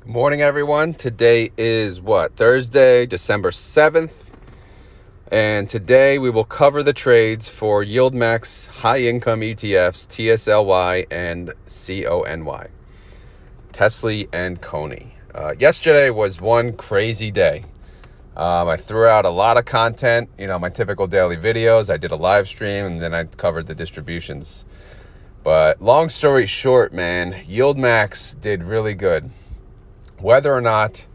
Good morning, everyone. Today is Thursday, December 7th. And today we will cover the trades for YieldMax high income ETFs, TSLY and CONY, TSLY and CONY. Yesterday was one crazy day. I threw out a lot of content, my typical daily videos. I did a live stream and then I covered the distributions. But long story short, man, YieldMax did really good. Whether or not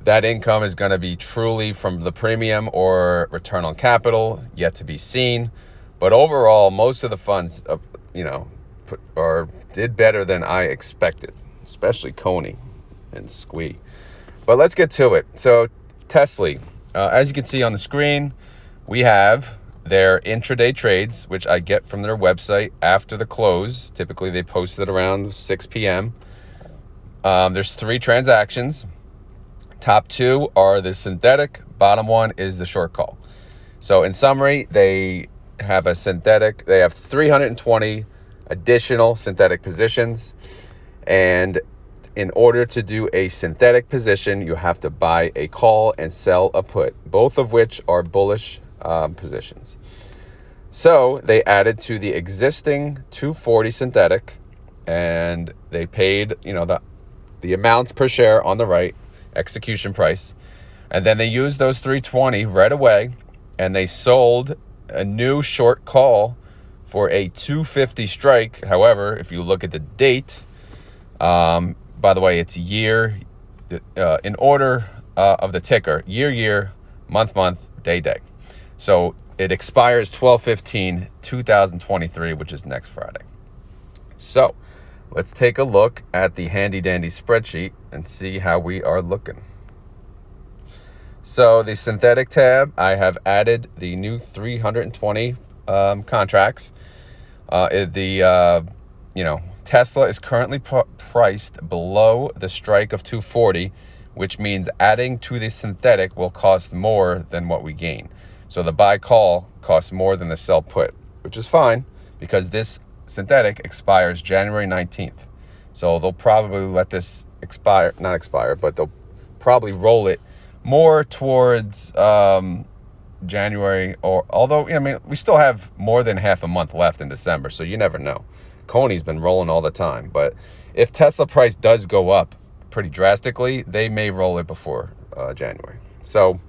that income is going to be truly from the premium or return on capital, yet to be seen. But overall, most of the funds, did better than I expected, especially CONY and SQUE. But let's get to it. So TSLY, as you can see on the screen, we have their intraday trades, which I get from their website after the close. Typically, they post it around 6 p.m. There's 3 transactions. Top 2 are the synthetic. Bottom 1 is the short call. So in summary, they have 320 additional synthetic positions. And in order to do a synthetic position, you have to buy a call and sell a put, both of which are bullish positions. So they added to the existing 240 synthetic, and they paid, the amounts per share on the right, execution price. And then they used those 320 right away, and they sold a new short call for a 250 strike. However, if you look at the date, by the way, it's year, in order of the ticker, year, month, day. So it expires 12/15/2023, which is next Friday. So let's take a look at the handy dandy spreadsheet and see how we are looking. So the synthetic tab, I have added the new 320 contracts. Tesla is currently priced below the strike of 240, which means adding to the synthetic will cost more than what we gain. So the buy call costs more than the sell put, which is fine because this synthetic expires January 19th. So they'll probably let this not expire, but they'll probably roll it more towards January, although we still have more than half a month left in December, so you never know. CONY's been rolling all the time, but if Tesla price does go up pretty drastically, they may roll it before January. So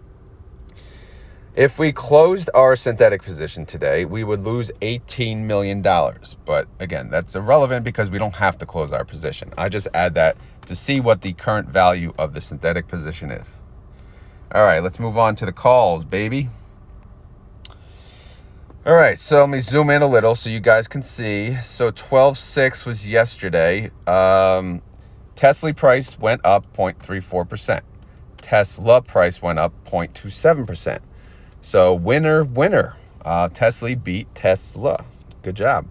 if we closed our synthetic position today, we would lose $18 million. But again, that's irrelevant because we don't have to close our position. I just add that to see what the current value of the synthetic position is. All right, let's move on to the calls, baby. All right, so let me zoom in a little so you guys can see. So 12/6 was yesterday. Tesla price went up 0.34%. Tesla price went up 0.27%. So winner. Tesla beat Tesla. Good job.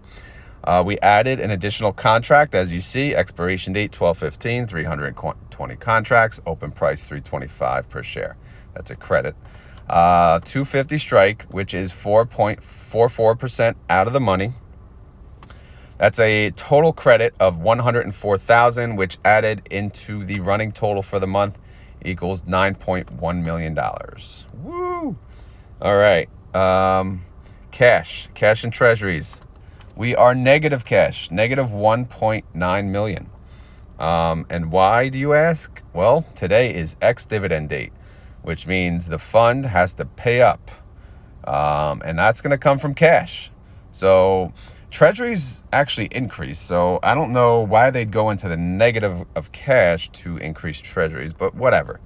We added an additional contract, as you see. Expiration date 12/15, 320 contracts. Open price $325 per share. That's a credit. 250 strike, which is 4.44% out of the money. That's a total credit of $104,000, which added into the running total for the month equals $9.1 million. Woo! All right. Cash and treasuries. We are negative cash, negative 1.9 million. And why, do you ask? Well, today is ex-dividend date, which means the fund has to pay up. And that's going to come from cash. So treasuries actually increase. So I don't know why they'd go into the negative of cash to increase treasuries, but whatever.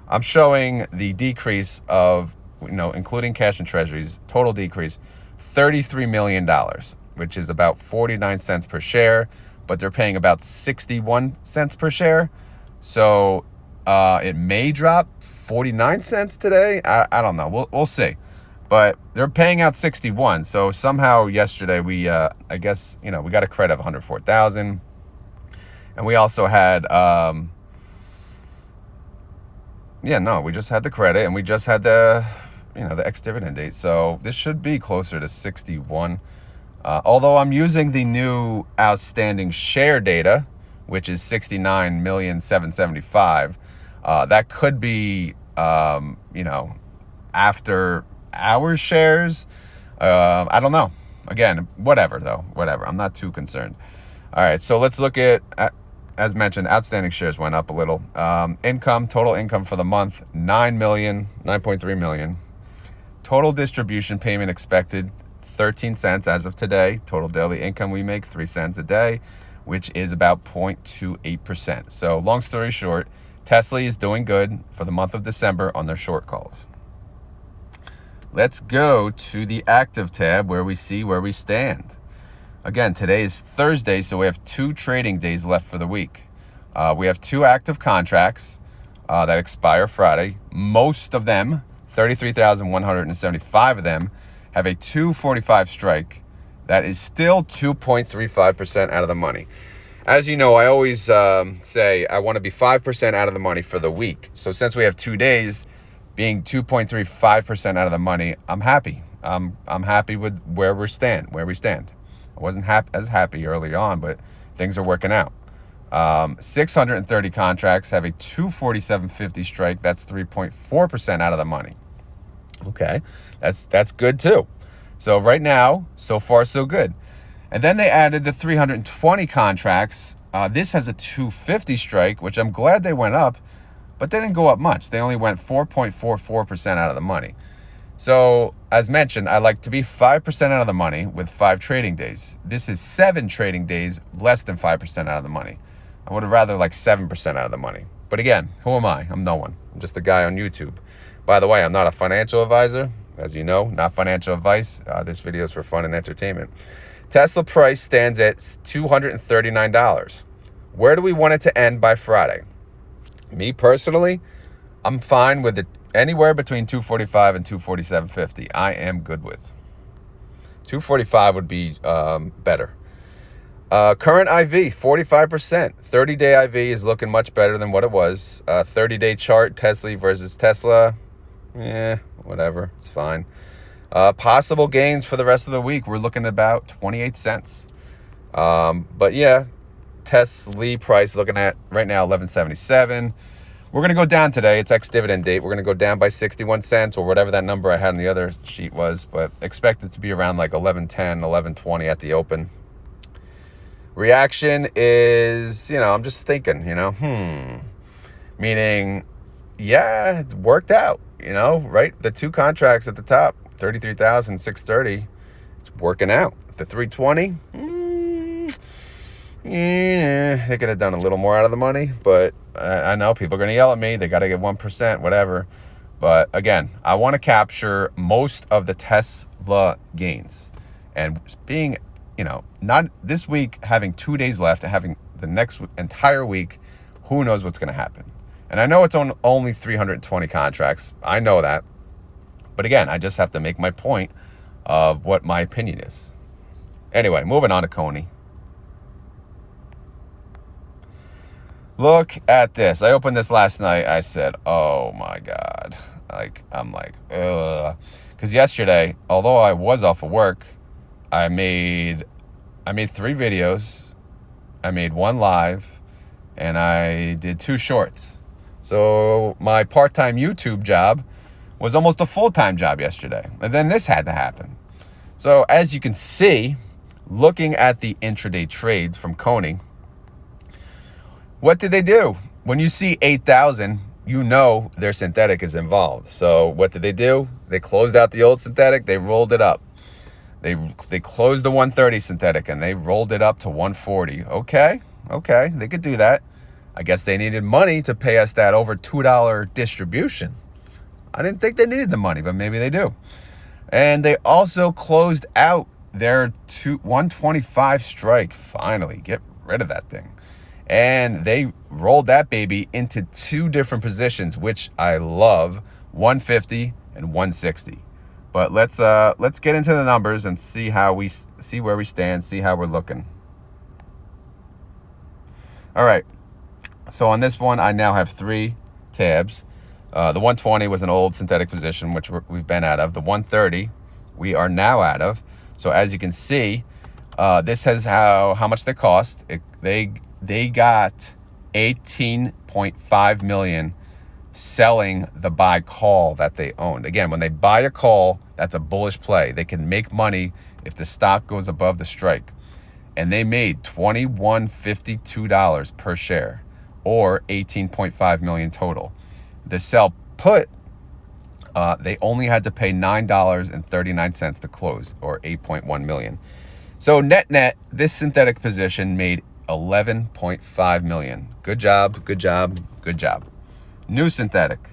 I'm showing the decrease of, including cash and treasuries, total decrease, $33 million, which is about 49 cents per share, but they're paying about 61 cents per share. So it may drop 49 cents today. I don't know. We'll see. But they're paying out 61. So somehow yesterday we, I guess, we got a credit of 104,000. And we also had, we just had the credit and we just had the ex-dividend date. So this should be closer to 61. Although I'm using the new outstanding share data, which is 69,775,000. That could be, after hours shares. I don't know. Again, whatever though, whatever. I'm not too concerned. All right, so let's look at, as mentioned, outstanding shares went up a little. Income, total income for the month, 9.3 million. Total distribution payment expected, 13 cents as of today. Total daily income we make, 3 cents a day, which is about 0.28%. So long story short, TSLY is doing good for the month of December on their short calls. Let's go to the active tab where we see where we stand. Again, today is Thursday, so we have 2 trading days left for the week. We have 2 active contracts that expire Friday. Most of them, 33,175 of them, have a 245 strike. That is still 2.35% out of the money. As you know, I always say I want to be 5% out of the money for the week. So since we have 2 days, being 2.35% out of the money, I'm happy. I'm happy with where we stand. I wasn't as happy early on, but things are working out. 630 contracts have a 247.50 strike. That's 3.4% out of the money. Okay, that's good too. So right now, so far so good. And then they added the 320 contracts. This has a 250 strike, which I'm glad they went up, but they didn't go up much. They only went 4.44% out of the money. So as mentioned, I like to be 5% out of the money with 5 trading days. This is 7 trading days, less than 5% out of the money. I would have rather like 7% out of the money. But again, who am I? I'm no one. I'm just a guy on YouTube. By the way, I'm not a financial advisor. As you know, not financial advice. This video is for fun and entertainment. Tesla price stands at $239. Where do we want it to end by Friday? Me personally, I'm fine with it anywhere between 245 and 247.50. I am good with. 245 would be better. Current IV, 45%. 30-day IV is looking much better than what it was. 30-day chart, TSLY versus Tesla. Whatever. It's fine. Possible gains for the rest of the week, we're looking at about 28 cents. But yeah, TSLY price looking at right now 11.77. We're going to go down today. It's ex-dividend date. We're going to go down by 61 cents or whatever that number I had on the other sheet was, but expect it to be around like 11.10, 11.20 at the open. Reaction is, I'm just thinking, meaning, yeah, it's worked out, right? The 2 contracts at the top, 33,630, it's working out. The 320, they could have done a little more out of the money, but I know people are going to yell at me. They got to get 1%, whatever. But again, I want to capture most of the Tesla gains. And being, not this week, having 2 days left and having the next entire week, who knows what's going to happen. And I know it's on only 320 contracts. I know that. But again, I just have to make my point of what my opinion is. Anyway, moving on to CONY. Look at this. I opened this last night. I said, oh my God. I'm like, ugh. Because yesterday, although I was off of work, I made 3 videos. I made 1 live, and I did 2 shorts. So my part-time YouTube job was almost a full-time job yesterday. And then this had to happen. So as you can see, looking at the intraday trades from CONY, what did they do? When you see 8,000, you know their synthetic is involved. So what did they do? They closed out the old synthetic. They rolled it up. They closed the 130 synthetic and they rolled it up to 140. Okay, they could do that. I guess they needed money to pay us that over $2 distribution. I didn't think they needed the money, but maybe they do. And they also closed out their 125 strike. Finally, get rid of that thing. And they rolled that baby into 2 different positions, which I love, 150 and 160. But let's get into the numbers and see where we stand, see how we're looking. All right. So on this one, I now have 3 tabs. The 120 was an old synthetic position, which we've been out of. The 130, we are now out of. So as you can see, this has how much they cost. They they got 18.5 million selling the buy call that they owned. Again, when they buy a call, that's a bullish play. They can make money if the stock goes above the strike. And they made $21.52 per share, or 18.5 million total. The sell put, they only had to pay $9.39 to close, or 8.1 million. So net, this synthetic position made 11.5 million. Good job, good job, good job. New synthetic.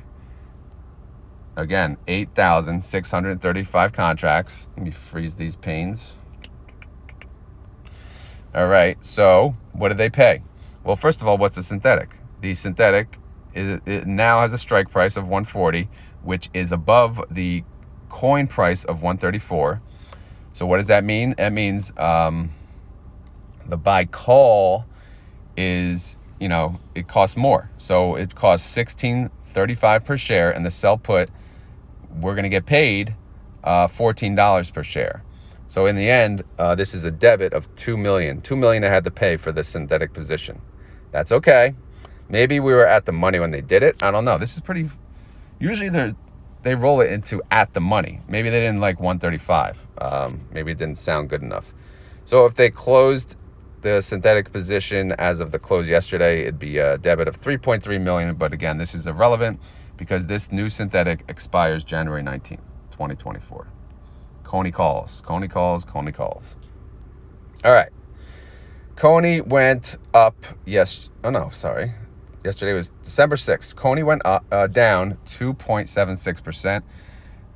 Again, 8,635 contracts. Let me freeze these panes. All right, so what did they pay? Well, first of all, what's the synthetic? The synthetic it now has a strike price of 140, which is above the coin price of 134. So what does that mean? That means the buy call is, it costs more. So it costs $16.35 per share, and the sell put, we're going to get paid $14 per share. So in the end, this is a debit of $2 million. $2 million they had to pay for this synthetic position. That's okay. Maybe we were at the money when they did it. I don't know. This is pretty. Usually they roll it into at the money. Maybe they didn't like 135. Maybe it didn't sound good enough. So if they closed the synthetic position as of the close yesterday, it'd be a debit of 3.3 million. But again, this is irrelevant because this new synthetic expires January 19th, 2024. CONY calls. All right. CONY went up. Yesterday was December 6th. CONY went up, down 2.76%.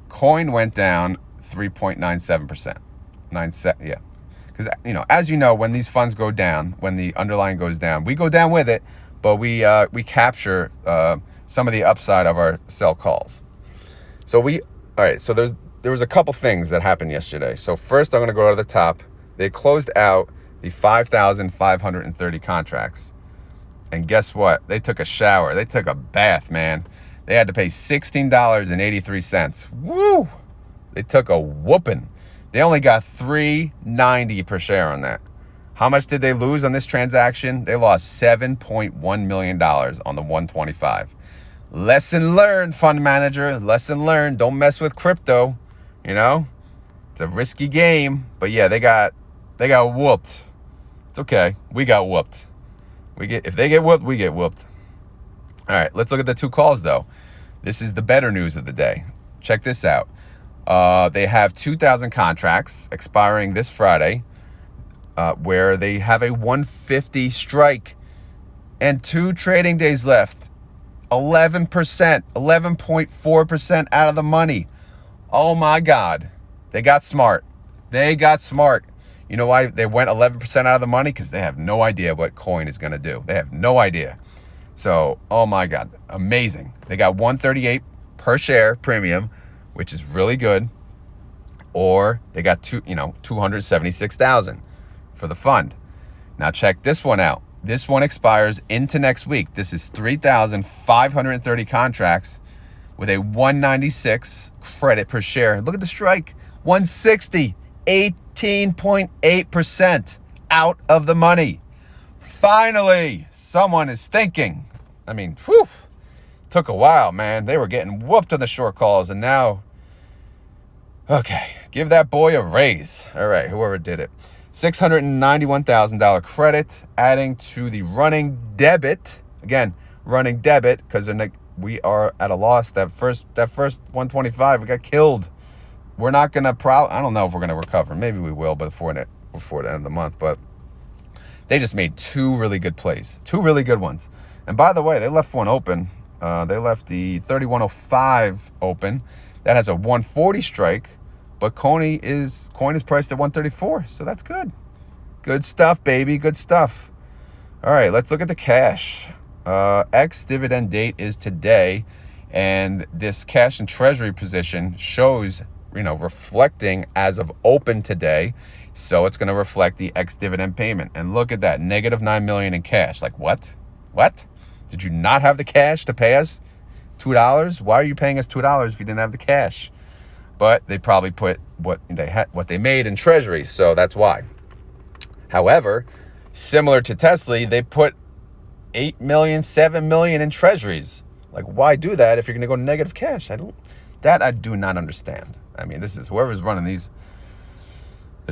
Coin went down 3.97%. Yeah. Because, as you know, when these funds go down, when the underlying goes down, we go down with it, but we capture some of the upside of our sell calls. So there was a couple things that happened yesterday. So first, I'm going to go to the top. They closed out the 5,530 contracts. And guess what? They took a shower. They took a bath, man. They had to pay $16.83. Woo! They took a whooping. They only got $3.90 per share on that. How much did they lose on this transaction? They lost $7.1 million on the 125. Lesson learned, fund manager. Lesson learned. Don't mess with crypto. It's a risky game. But yeah, they got whooped. It's okay. We got whooped. If they get whooped, we get whooped. All right, let's look at the two calls, though. This is the better news of the day. Check this out. They have 2,000 contracts expiring this Friday, where they have a 150 strike and 2 trading days left. 11%, 11.4% out of the money. Oh, my God. They got smart. You know why they went 11% out of the money? Because they have no idea what coin is going to do. They have no idea. So, oh my God, amazing. They got 138 per share premium, which is really good. Or they got 276,000 for the fund. Now check this one out. This one expires into next week. This is 3,530 contracts with a 196 credit per share. Look at the strike. 160. 18.8% out of the money. Finally, someone is thinking. Took a while, man. They were getting whooped on the short calls, and now, okay, give that boy a raise. All right, whoever did it. $691,000 credit, adding to the running debit. Again, running debit, because we are at a loss. That first 125, we got killed. We're not going to I don't know if we're going to recover. Maybe we will, but before the end of the month. But they just made 2 really good plays. 2 really good ones. And by the way, they left one open. They left the 3105 open. That has a 140 strike. But coin is priced at 134. So that's good. Good stuff, baby. Good stuff. All right, let's look at the cash. Ex-dividend date is today. And this cash and treasury position shows reflecting as of open today. So it's going to reflect the ex-dividend payment. And look at that, negative $9 million in cash. Like, what? Did you not have the cash to pay us $2? Why are you paying us $2 if you didn't have the cash? But they probably put what they made in treasury. So that's why. However, Similar to TSLY, they put 8 million, 7 million in treasuries. Like, why do that if you're going to go negative cash? I do not understand. I mean, this is whoever's running the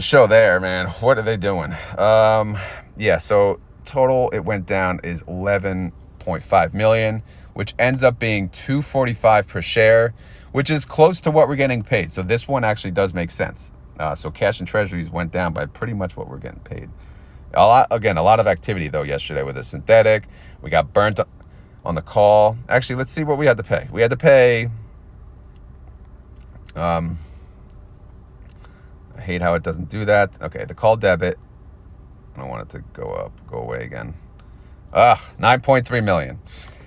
show there, man. What are they doing? Yeah, so total it went down is 11.5 million, which ends up being 245 per share, which is close to what we're getting paid. So this one actually does make sense. So cash and treasuries went down by pretty much what we're getting paid. A lot of activity though yesterday with the synthetic. We got burnt on the call. Actually, let's see what we had to pay. We had to pay. I hate how it doesn't do that. Okay, the call debit. I don't want it to go away again. 9.3 million.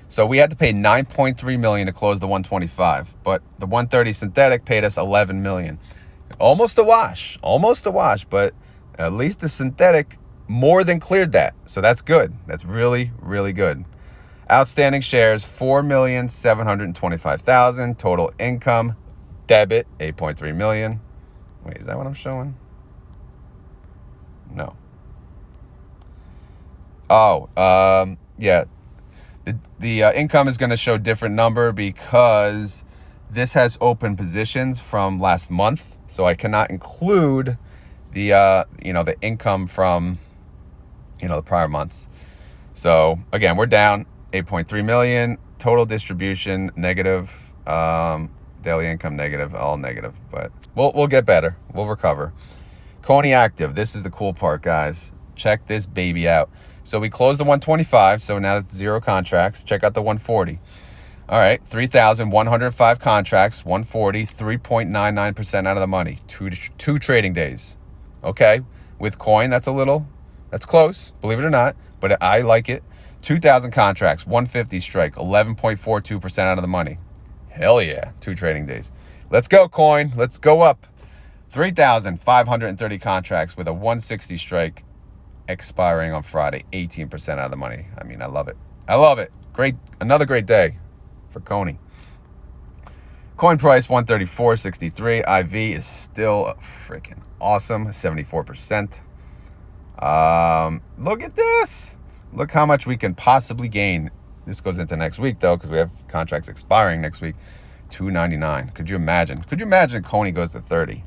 So we had to pay 9.3 million to close the 125, but the 130 synthetic paid us 11 million. Almost a wash, but at least the synthetic more than cleared that. So that's good. That's really, really good. Outstanding shares, 4,725,000. Total income, debit, 8.3 million. Wait, is that what I'm showing? No. Yeah. The income is going to show different number because this has open positions from last month. So I cannot include the, the income from, the prior months. So again, we're down 8.3 million, total distribution negative, daily income negative, all negative, but we'll get better. We'll recover. CONY active. This is the cool part, guys. Check this baby out. So we closed the 125. So now it's 0 contracts. Check out the 140. All right. 3,105 contracts, 140, 3.99% out of the money. Two trading days. Okay. With coin, that's close, believe it or not, but I like it. 2,000 contracts, 150 strike, 11.42% out of the money. Hell yeah. 2 trading days. Let's go, coin. Let's go up. 3,530 contracts with a 160 strike expiring on Friday, 18% out of the money. I mean, I love it. Great. Another great day for CONY. Coin price 134.63. IV is still freaking awesome, 74%. Look at this. Look how much we can possibly gain. This goes into next week though, because we have contracts expiring next week. 299. Could you imagine CONY goes to 30?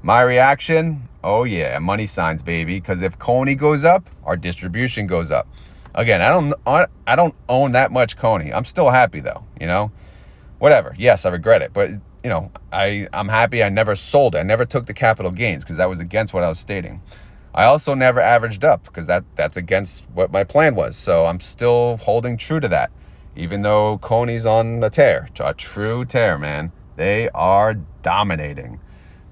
My reaction, oh yeah, money signs, baby, because if CONY goes up, our distribution goes up. Again, I don't own that much CONY. I'm still happy though, whatever. Yes, I regret it, but I'm happy I never sold it. I never took the capital gains because that was against what I was stating. I also never averaged up because that's against what my plan was. So I'm still holding true to that, even though CONY's on a tear, a true tear, man. They are dominating.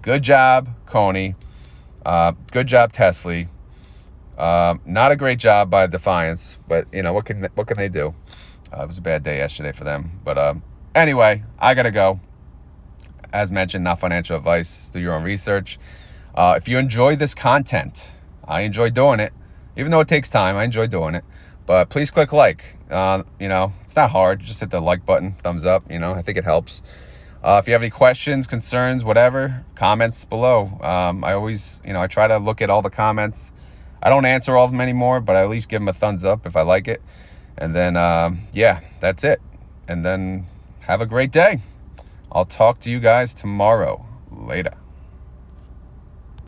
Good job, CONY. Good job, TSLY. Not a great job by Defiance, but what can they do? It was a bad day yesterday for them. But anyway, I gotta go. As mentioned, not financial advice. Do your own research. If you enjoy this content, I enjoy doing it. Even though it takes time, I enjoy doing it. But please click like. It's not hard. Just hit the like button, thumbs up. I think it helps. If you have any questions, concerns, whatever, comments below. I always, I try to look at all the comments. I don't answer all of them anymore, but I at least give them a thumbs up if I like it. And then, yeah, that's it. And then have a great day. I'll talk to you guys tomorrow. Later.